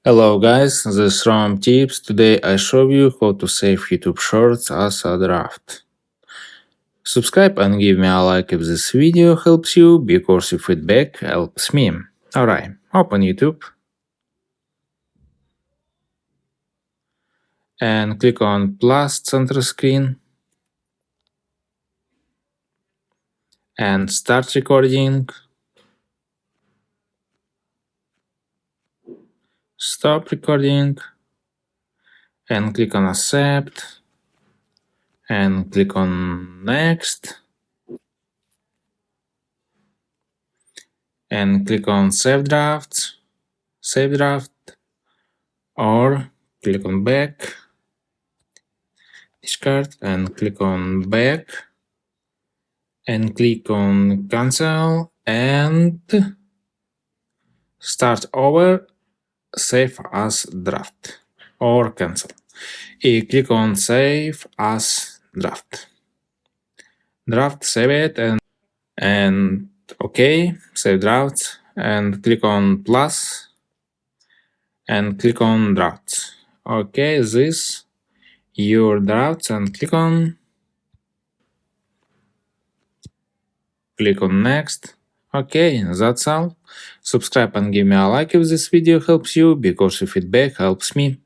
Hello guys, this is Rom Tips. Today I show you how to save YouTube Shorts as a draft. Subscribe and give me a like if this video helps you, because your feedback helps me. Alright, open YouTube and click on plus center screen and start recording. Stop recording and click on accept and click on next and click on save draft or click on back, discard and click on back and click on cancel and start over, save as draft or cancel. Click on save as draft, save it and okay, save draft and click on plus and click on drafts. Okay, this your drafts and click on next. Okay, that's all. Subscribe and give me a like if this video helps you, because your feedback helps me.